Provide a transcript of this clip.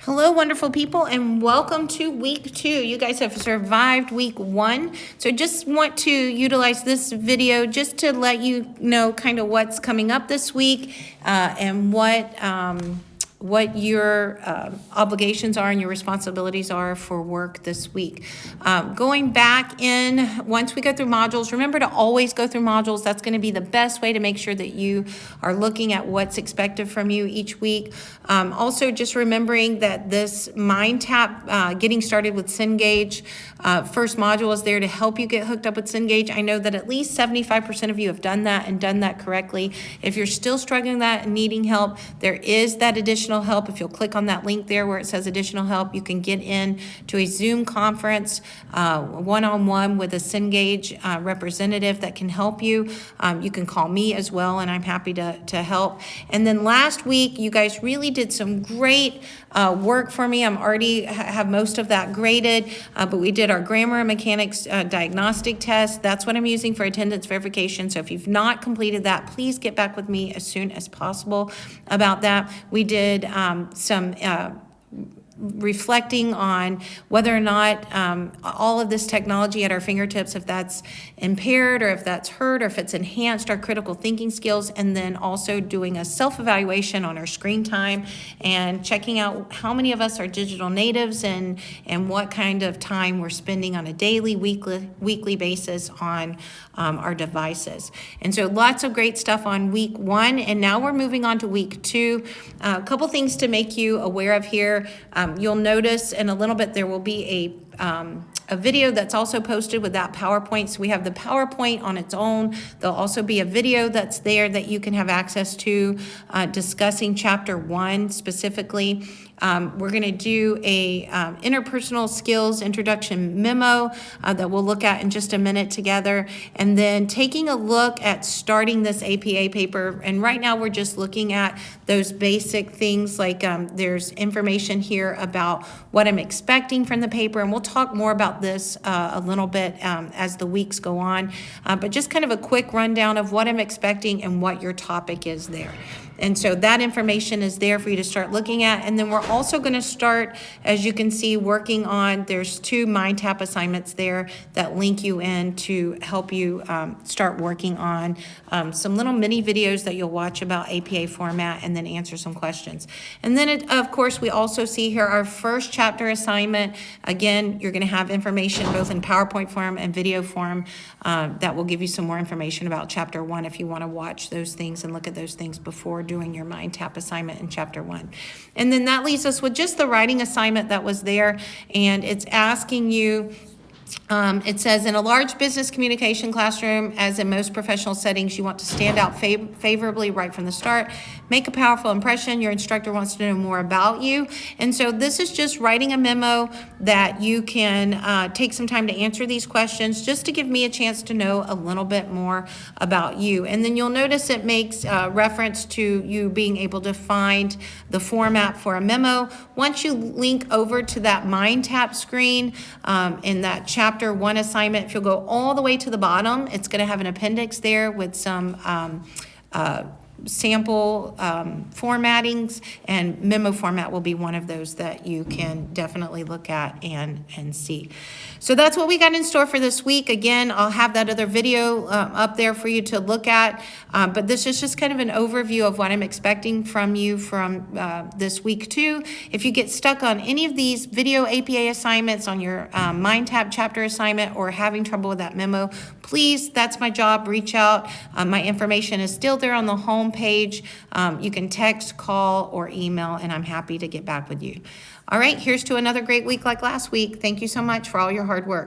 Hello, wonderful people, and welcome to week 2. You guys have survived week 1. So just want to utilize this video just to let you know kind of what's coming up this week and what your obligations are and your responsibilities are for work this week. Going back in, once we go through modules, remember to always go through modules. That's going to be the best way to make sure that you are looking at what's expected from you each week. Also, just remembering that this Mind Tap, getting started with Cengage, first module is there to help you get hooked up with Cengage. I know that at least 75% of you have done that and done that correctly. If you're still struggling with that and needing help, there is that additional help. If you'll click on that link there where it says additional help, you can get in to a Zoom conference one-on-one with a Cengage representative that can help you. You can call me as well, and I'm happy to help. And then last week, you guys really did some great work for me. I'm already have most of that graded, but we did our grammar and mechanics diagnostic test. That's what I'm using for attendance verification. So if you've not completed that, please get back with me as soon as possible about that. We did some reflecting on whether or not all of this technology at our fingertips, if that's impaired or if that's hurt or if it's enhanced our critical thinking skills, and then also doing a self-evaluation on our screen time and checking out how many of us are digital natives and what kind of time we're spending on a daily, weekly basis on our devices. And so lots of great stuff on week 1, and now we're moving on to week 2. A couple things to make you aware of here. You'll notice in a little bit there will be a video that's also posted with that PowerPoint. So we have the PowerPoint on its own. There'll also be a video that's there that you can have access to discussing chapter 1 specifically. We're going to do a interpersonal skills introduction memo that we'll look at in just a minute together, and then taking a look at starting this APA paper. And right now we're just looking at those basic things like there's information here about what I'm expecting from the paper, and we'll talk more about this a little bit as the weeks go on, but just kind of a quick rundown of what I'm expecting and what your topic is there. And so that information is there for you to start looking at. And then we're also going to start, as you can see, working on, there's 2 Mind Tap assignments there that link you in to help you start working on some little mini videos that you'll watch about APA format and then answer some questions. And then, of course, we also see here our first chapter assignment. Again, you're going to have information both in PowerPoint form and video form that will give you some more information about chapter 1 if you want to watch those things and look at those things before doing your Mind Tap assignment in chapter 1. And then that leaves us with just the writing assignment that was there, and it's asking you, it says, in a large business communication classroom, as in most professional settings, you want to stand out favorably right from the start, make a powerful impression. Your instructor wants to know more about you. And so this is just writing a memo that you can take some time to answer these questions just to give me a chance to know a little bit more about you. And then you'll notice it makes reference to you being able to find the format for a memo. Once you link over to that Mind Tap screen in that chapter 1 assignment, if you'll go all the way to the bottom, it's going to have an appendix there with some sample formattings, and memo format will be one of those that you can definitely look at and see. So that's what we got in store for this week. Again, I'll have that other video up there for you to look at, but this is just kind of an overview of what I'm expecting from you from this week 2. If you get stuck on any of these video APA assignments, on your Mind Tap chapter assignment, or having trouble with that memo, please, that's my job, reach out. My information is still there on the home page. You can text, call, or email, and I'm happy to get back with you. All right, here's to another great week like last week. Thank you so much for all your hard work.